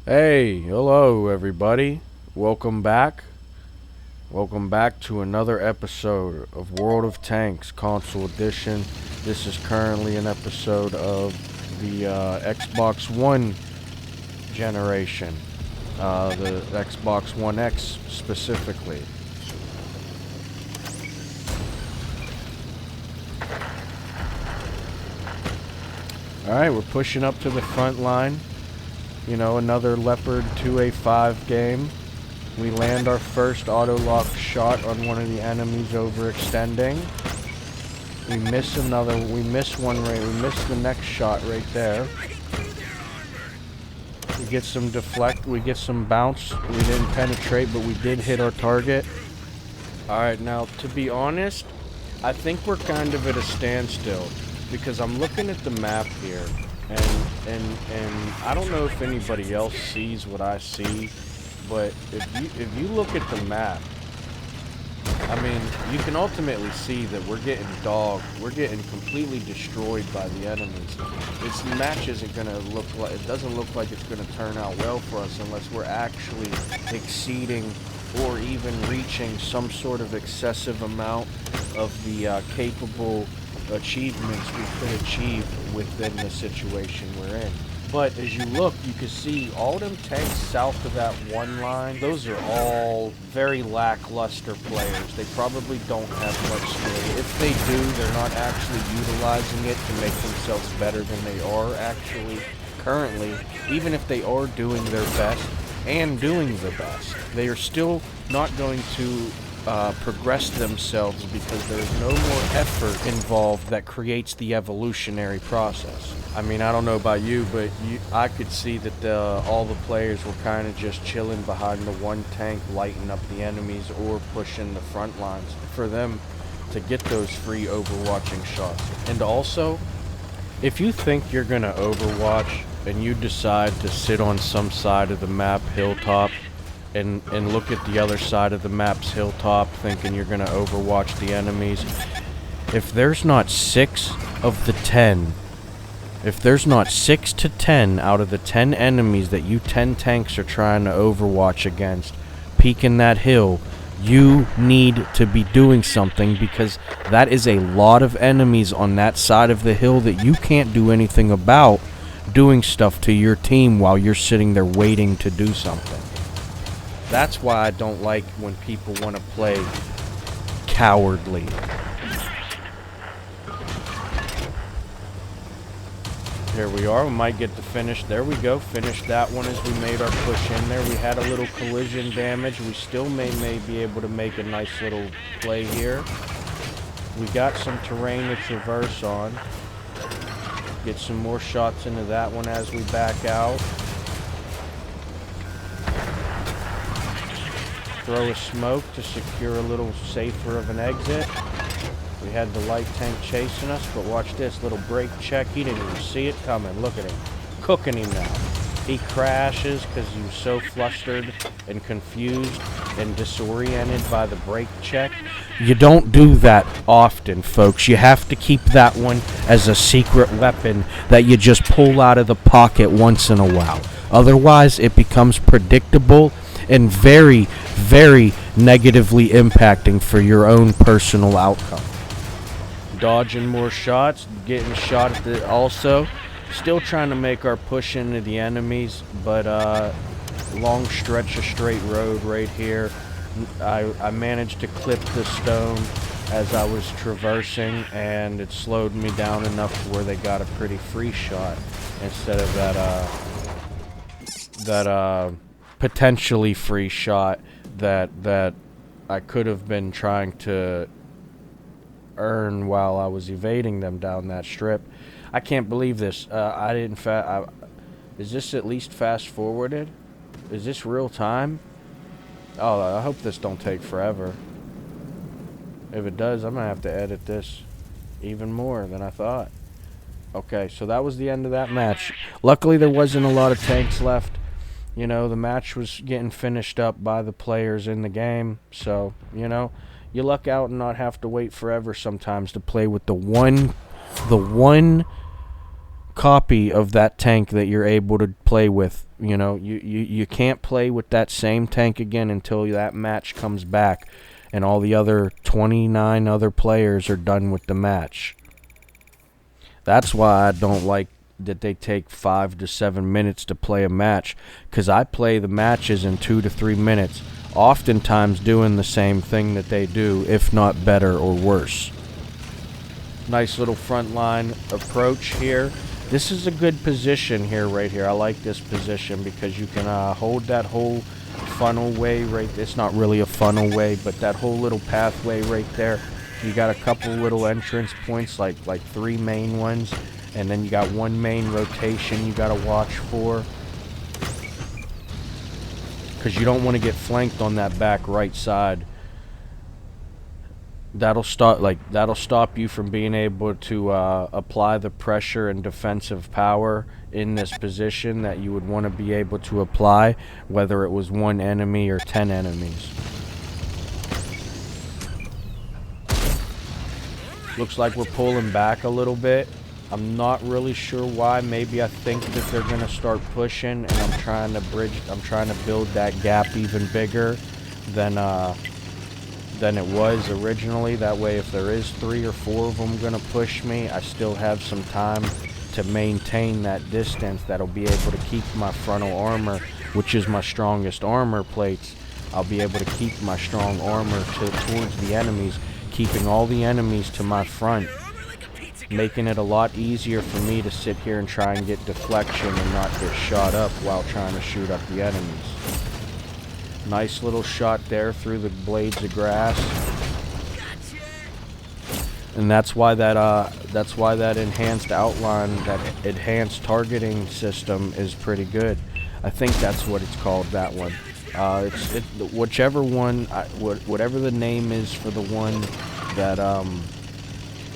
Hey, hello everybody. Welcome back. Welcome back to another episode of World of Tanks Console Edition. This is currently an episode of the Xbox One generation, the Xbox One X specifically. Alright, we're pushing up to the front line. Another Leopard 2A5 game. We land our first auto-lock shot on one of the enemies overextending. We miss the next shot right there. We get some deflect, we get some bounce. We didn't penetrate, but we did hit our target. Alright, now, to be honest, I think we're kind of at a standstill, because I'm looking at the map here, and I don't know if anybody else sees what I see, but if you look at the map, I mean, you can ultimately see that we're getting dogged. We're getting completely destroyed by the enemies. This match isn't gonna look like, it doesn't look like it's gonna turn out well for us unless we're actually exceeding or even reaching some sort of excessive amount of the capable achievements we could achieve within the situation we're in. But as you look, you can see all them tanks south of that one line, those are all very lackluster players. They probably don't have much skill. If they do, they're not actually utilizing it to make themselves better than they are actually currently. Even if they are doing their best and doing the best, they are still not going to progress themselves because there's no more effort involved that creates the evolutionary process. I mean, I don't know about you, but I could see that all the players were kind of just chilling behind the one tank, lighting up the enemies or pushing the front lines for them to get those free overwatching shots. And also, if you think you're going to overwatch and you decide to sit on some side of the map hilltop and look at the other side of the map's hilltop thinking you're going to overwatch the enemies, if there's not 6 to 10 out of the 10 enemies that you 10 tanks are trying to overwatch against peeking that hill, you need to be doing something, because that is a lot of enemies on that side of the hill that you can't do anything about, doing stuff to your team while you're sitting there waiting to do something. That's why I don't like when people want to play cowardly. Here we are. We might get to finish. There we go. Finish that one as we made our push in there. We had a little collision damage. We still may be able to make a nice little play here. We got some terrain to traverse on. Get some more shots into that one as we back out. Throw a smoke to secure a little safer of an exit. We had the light tank chasing us, but watch this little brake check. He didn't even see it coming. Look at him. Cooking him now. He crashes because he was so flustered and confused and disoriented by the brake check. You don't do that often, folks. You have to keep that one as a secret weapon that you just pull out of the pocket once in a while. Otherwise, it becomes predictable and very, very negatively impacting for your own personal outcome. Dodging more shots, getting shot at the also. Still trying to make our push into the enemies, but long stretch of straight road right here. I managed to clip the stone as I was traversing, and it slowed me down enough to where they got a pretty free shot instead of that potentially free shot that I could have been trying to earn while I was evading them down that strip. I can't believe this. I didn't is this at least fast forwarded? Is this real time? Oh, I hope this don't take forever. If it does, I'm gonna have to edit this even more than I thought. Okay, so that was the end of that match. Luckily, there wasn't a lot of tanks left. The match was getting finished up by the players in the game. So, you luck out and not have to wait forever sometimes to play with the one copy of that tank that you're able to play with. You know, you can't play with that same tank again until that match comes back and all the other 29 other players are done with the match. That's why I don't like that they take 5 to 7 minutes to play a match, because I play the matches in 2 to 3 minutes, oftentimes doing the same thing that they do, if not better or worse. Nice little front line approach here. This is a good position here, right here. I like this position because you can hold that whole funnel way right. It's not really a funnel way, but that whole little pathway right there. You got a couple little entrance points, like 3 main ones, and then you got 1 main rotation you got to watch for, because you don't want to get flanked on that back right side. That'll stop you from being able to apply the pressure and defensive power in this position that you would want to be able to apply, whether it was 1 enemy or 10 enemies. Looks like we're pulling back a little bit. I'm not really sure why. Maybe I think that they're gonna start pushing, and I'm trying to build that gap even bigger than it was originally. That way, if there is 3 or 4 of them gonna push me, I still have some time to maintain that distance. That'll be able to keep my frontal armor, which is my strongest armor plates. I'll be able to keep my strong armor towards the enemies, keeping all the enemies to my front, making it a lot easier for me to sit here and try and get deflection and not get shot up while trying to shoot up the enemies. Nice little shot there through the blades of grass. And that's why that enhanced outline, that enhanced targeting system is pretty good. I think that's what it's called, that one. Whichever one, whatever the name is for the one that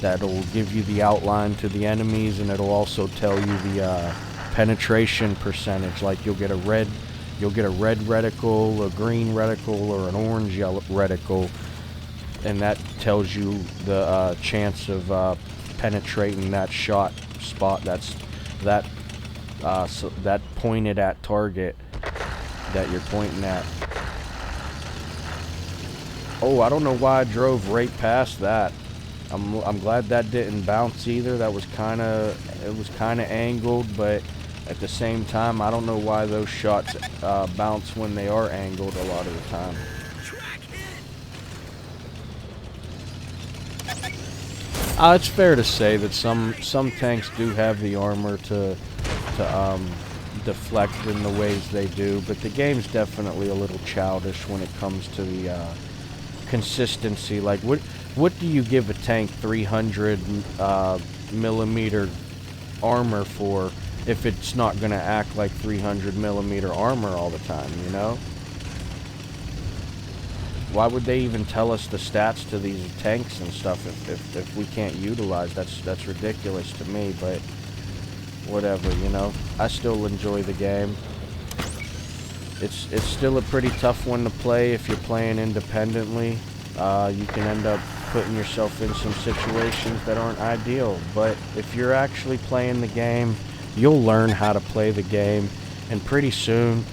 that'll give you the outline to the enemies, and it'll also tell you the penetration percentage. Like you'll get a red reticle, a green reticle, or an orange yellow reticle, and that tells you the chance of penetrating that shot spot. That's that pointed at target that you're pointing at. Oh, I don't know why I drove right past that. I'm glad that didn't bounce either. It was kind of angled, but at the same time, I don't know why those shots bounce when they are angled a lot of the time. It's fair to say that some tanks do have the armor to deflect in the ways they do, but the game's definitely a little childish when it comes to the consistency. Like, what do you give a tank 300 millimeter armor for if it's not going to act like 300 millimeter armor all the time, you know? Why would they even tell us the stats to these tanks and stuff if we can't utilize? That's ridiculous to me, but whatever, you know. I still enjoy the game. It's still a pretty tough one to play if you're playing independently. You can end up putting yourself in some situations that aren't ideal, but if you're actually playing the game, you'll learn how to play the game, and pretty soon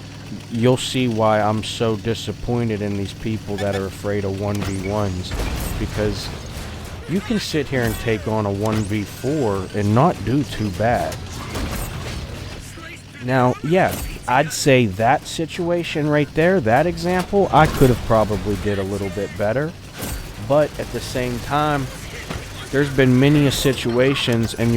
you'll see why I'm so disappointed in these people that are afraid of 1v1s, because you can sit here and take on a 1v4 and not do too bad. Now, yeah, I'd say that situation right there, that example, I could have probably did a little bit better, but at the same time, there's been many situations, and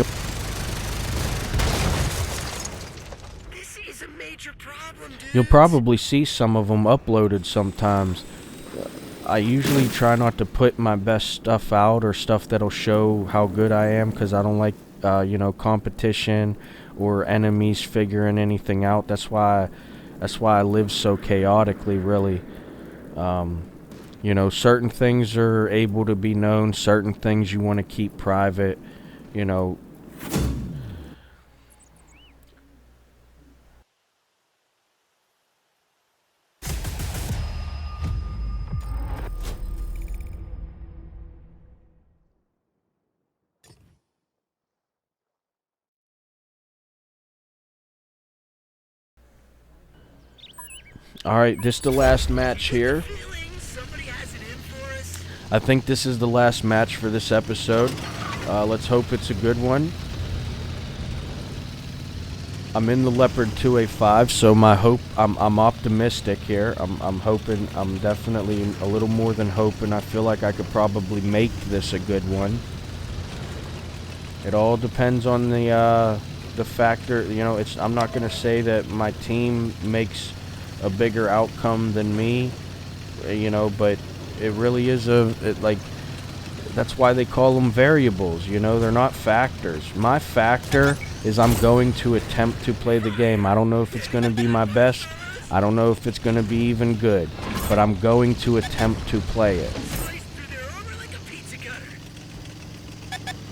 you'll probably see some of them uploaded sometimes. I usually try not to put my best stuff out or stuff that'll show how good I am, because I don't like, competition or enemies figuring anything out. That's why I live so chaotically, really. Certain things are able to be known, certain things you want to keep private, you know. Alright, this is the last match here. I think this is the last match for this episode. Let's hope it's a good one. I'm in the Leopard 2A5, so I'm optimistic here. I'm hoping, I'm definitely a little more than hoping. I feel like I could probably make this a good one. It all depends on the factor, you know, I'm not going to say that my team makes a bigger outcome than me, you know, but it really is that's why they call them variables, you know, they're not factors. My factor is I'm going to attempt to play the game. I don't know if it's going to be my best. I don't know if it's going to be even good, but I'm going to attempt to play it.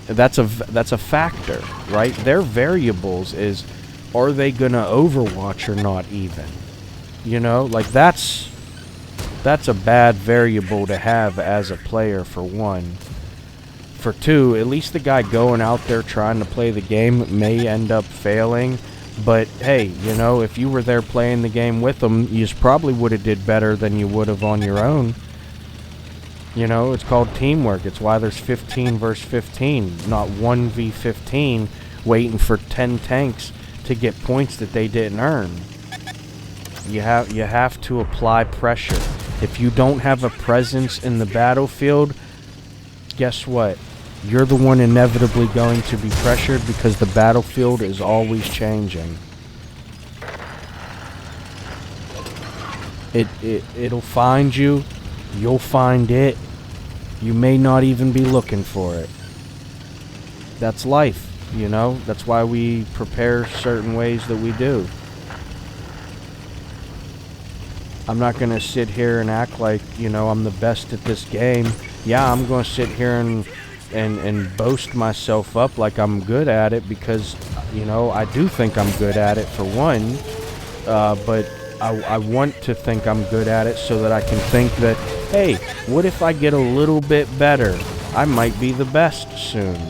That's a factor, right? Their variables is, are they going to overwatch or not even? You know, like that's a bad variable to have as a player, for one. For two, at least the guy going out there trying to play the game may end up failing. But hey, you know, if you were there playing the game with them, you probably would have did better than you would have on your own. You know, it's called teamwork. It's why there's 15 versus 15, not 1v15 waiting for 10 tanks to get points that they didn't earn. You have to apply pressure. If you don't have a presence in the battlefield, guess what? You're the one inevitably going to be pressured because the battlefield is always changing. It'll find you. You'll find it. You may not even be looking for it. That's life, you know? That's why we prepare certain ways that we do. I'm not going to sit here and act like, you know, I'm the best at this game. Yeah, I'm going to sit here and boast myself up like I'm good at it because, you know, I do think I'm good at it for one. But I want to think I'm good at it so that I can think that, hey, what if I get a little bit better? I might be the best soon,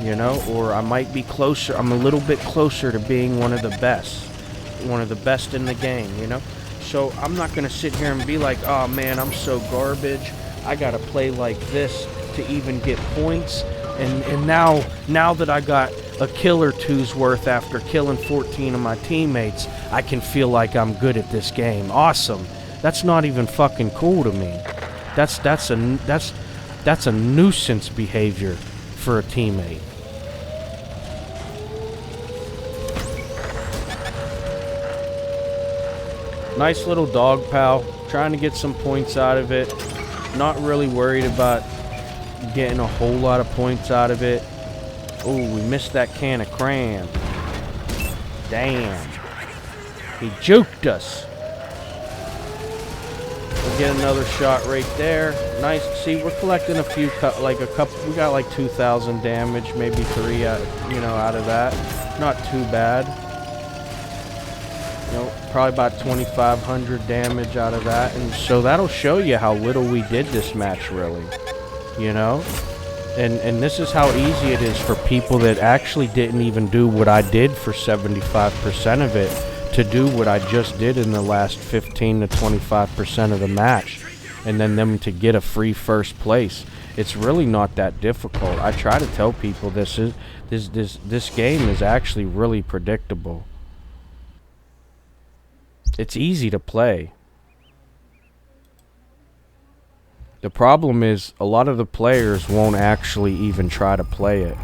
you know, or I might be closer. I'm a little bit closer to being one of the best in the game, you know. So I'm not going to sit here and be like, oh man, I'm so garbage. I got to play like this to even get points. And now that I got a kill or two's worth after killing 14 of my teammates, I can feel like I'm good at this game. Awesome. That's not even fucking cool to me. That's a nuisance behavior for a teammate. Nice little dog pal, trying to get some points out of it. Not really worried about getting a whole lot of points out of it. Oh, we missed that can of cram. Damn. He juked us. We'll get another shot right there. Nice. See, we're collecting a few, we got like 2,000 damage, maybe 3 out of that. Not too bad. You know, probably about 2,500 damage out of that, and so that'll show you how little we did this match, really. You know, and this is how easy it is for people that actually didn't even do what I did for 75% of it to do what I just did in the last 15 to 25% of the match, and then them to get a free first place. It's really not that difficult. I try to tell people this game is actually really predictable. It's easy to play. The problem is a lot of the players won't actually even try to play it.